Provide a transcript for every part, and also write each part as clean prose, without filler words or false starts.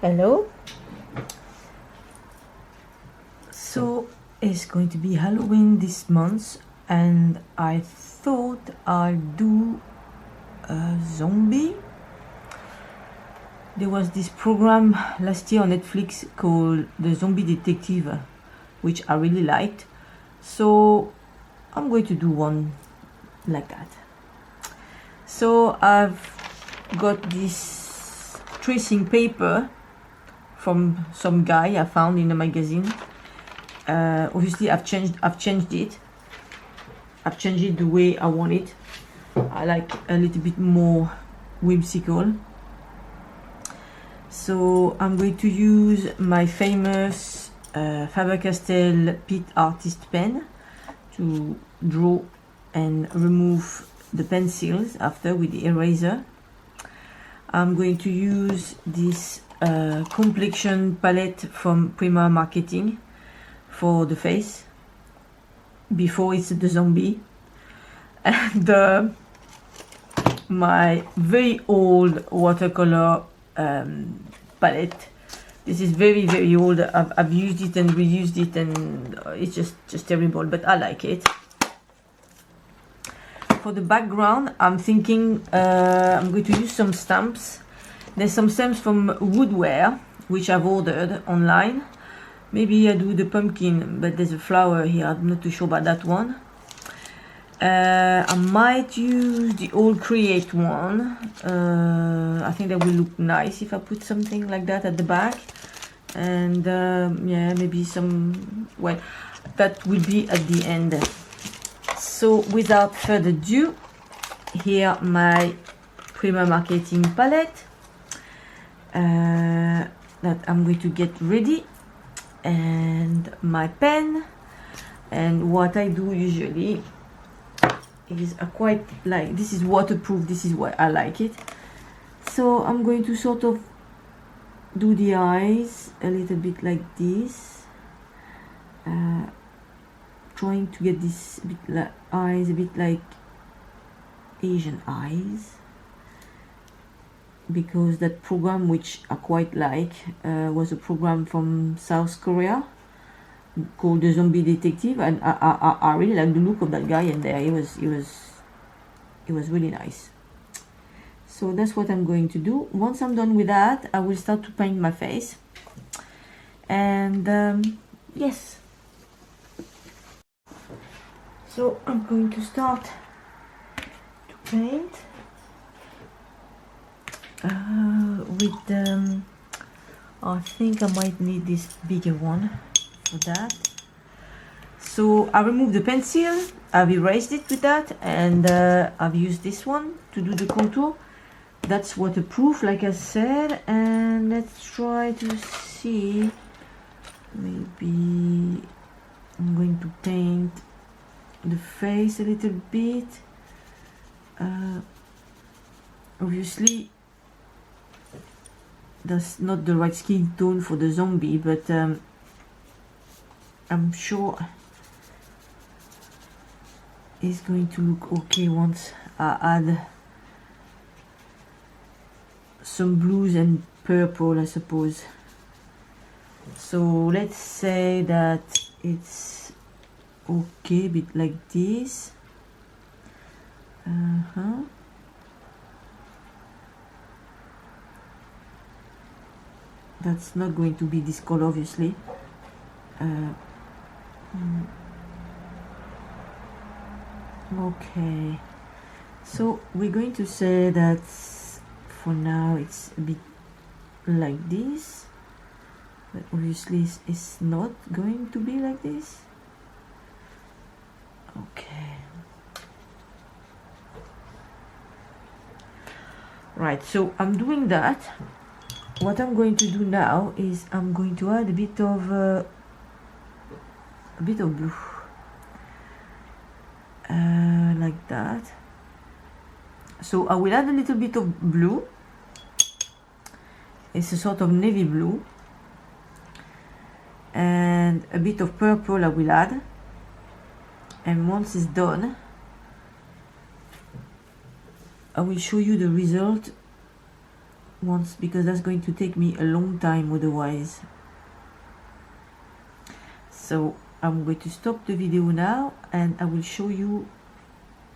Hello. So it's going to be Halloween this month, and I thought I'll do a zombie. There was this program last year on Netflix called The Zombie Detective, which I really liked. So I'm going to do one like that. So I've got this tracing paper from some guy I found in a magazine. Obviously I've changed it. I've changed it the way I want it. I like a little bit more whimsical. So I'm going to use my famous Faber-Castell Pit Artist pen to draw and remove the pencils after with the eraser. I'm going to use this complexion palette from Prima Marketing for the face before it's the zombie, and my very old watercolor palette. This is very old. I've used it and reused it, and it's just terrible, but I like it. For the background, I'm thinking I'm going to use some stamps. There's some stamps from Woodware, which I've ordered online. Maybe I do the pumpkin, but there's a flower here. I'm not too sure about that one. I might use the Old Create one. I think that will look nice if I put something like that at the back. And yeah, maybe some, well, that will be at the end. So without further ado, here my Prima Marketing palette that I'm going to get ready, and my pen. And what I do usually is I quite like, this is waterproof, this is why I like it. So I'm going to sort of do the eyes a little bit like this, trying to get this bit like eyes a bit like Asian eyes, because that program, which I quite like, was a program from South Korea called The Zombie Detective, and I really like the look of that guy in there. It was really nice. So that's what I'm going to do. Once I'm done with that, I will start to paint my face. And yes. So I'm going to start to paint with I think I might need this bigger one for that. So I removed the pencil, I've erased it with that, and I've used this one to do the contour. That's waterproof, like I said. And let's try to see, maybe I'm going to paint the face a little bit. Obviously that's not the right skin tone for the zombie, but I'm sure it's going to look okay once I add some blues and purple, I suppose. So let's say that it's okay, a bit like this. That's not going to be this color, obviously. Okay, so we're going to say that for now it's a bit like this, but obviously it's not going to be like this. Okay, right, so I'm doing that. What I'm going to do now is I'm going to add a bit of blue, like that. So I will add a little bit of blue. It's a sort of navy blue, and a bit of purple I will add. And once it's done, I will show you the result once, because that's going to take me a long time otherwise. So I'm going to stop the video now and I will show you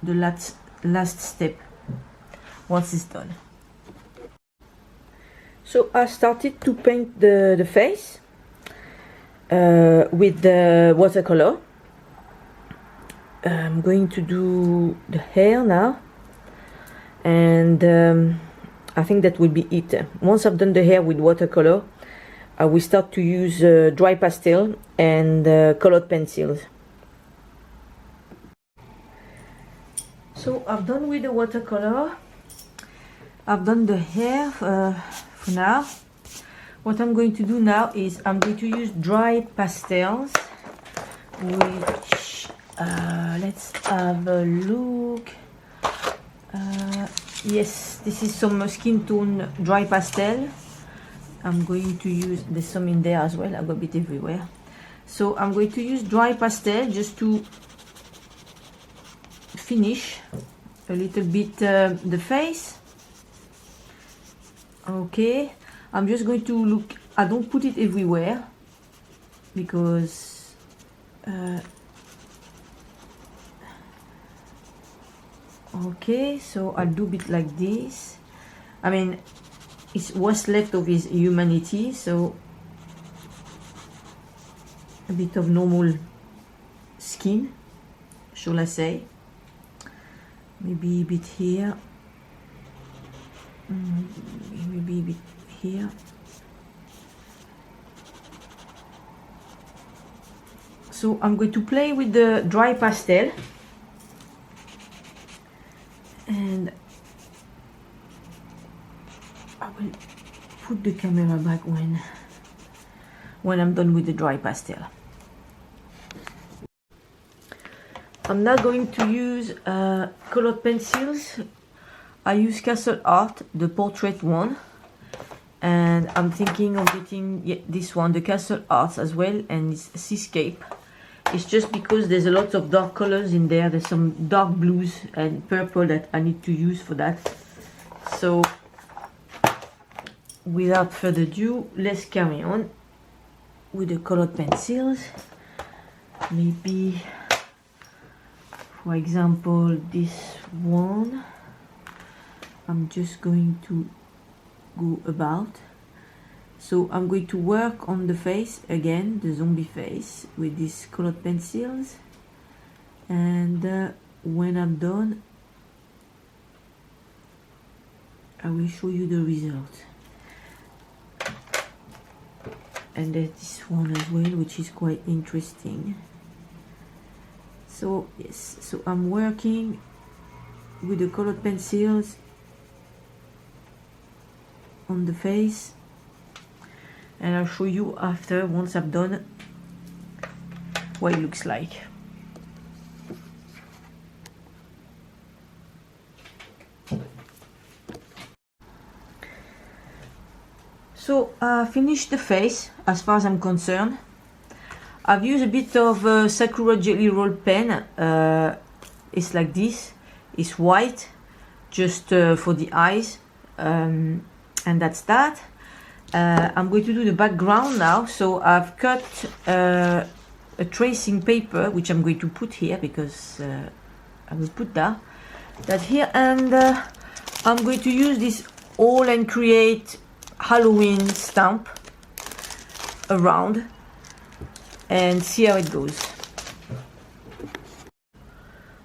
the last step once it's done. So I started to paint the face with the watercolor. I'm going to do the hair now, and I think that will be it. Once I've done the hair with watercolor, I will start to use dry pastel and colored pencils. So I've done with the watercolor. I've done the hair for now. What I'm going to do now is I'm going to use dry pastels, which let's have a look. Yes, this is some skin tone dry pastel. I'm going to use, there's some in there as well, I've got a bit everywhere. So I'm going to use dry pastel just to finish a little bit the face. Okay, I'm just going to look, I don't put it everywhere because okay, so I'll do a bit like this. I mean, it's what's left of his humanity, so a bit of normal skin, shall I say. Maybe a bit here, maybe a bit here. So I'm going to play with the dry pastel, and I will put the camera back when I'm done with the dry pastel. I'm now going to use colored pencils. I use Castle Art, the portrait one, and I'm thinking of getting this one, the Castle Arts as well, and it's Seascape. It's just because there's a lot of dark colors in there. There's some dark blues and purple that I need to use for that. So without further ado, let's carry on with the colored pencils. Maybe, for example, this one. I'm just going to go about. So I'm going to work on the face again, the zombie face, with these colored pencils, and when I'm done I will show you the result. And there's this one as well, which is quite interesting. So yes, so I'm working with the colored pencils on the face, and I'll show you after, once I've done, what it looks like. So I finished the face as far as I'm concerned. I've used a bit of Sakura Jelly Roll pen. It's like this. It's white, just for the eyes, and that's that. I'm going to do the background now. So I've cut a tracing paper, which I'm going to put here because I will put that here, and I'm going to use this All and Create Halloween stamp around and see how it goes.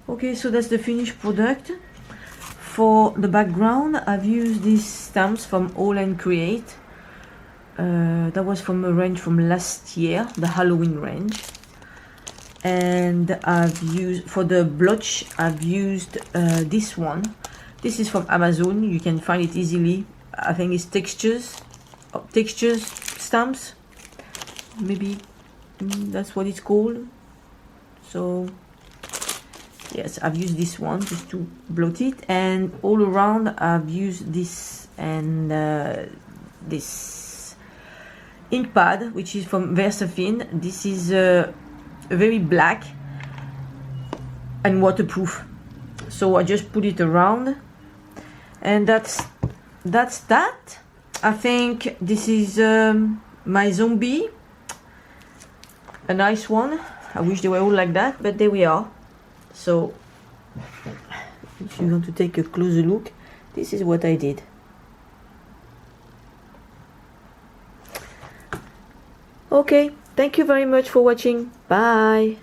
Okay, so that's the finished product. For the background, I've used these stamps from All and Create. That was from a range from last year, the Halloween range. And I've used, for the blotch, I've used this one. This is from Amazon. You can find it easily. I think it's textures stamps, maybe that's what it's called. So yes, I've used this one just to blot it, and all around I've used this and this ink pad, which is from Versafin. This is very black and waterproof, so I just put it around, and that's that. I think this is my zombie. A nice one. I wish they were all like that, but there we are. So, if you want to take a closer look, this is what I did. Okay, thank you very much for watching. Bye.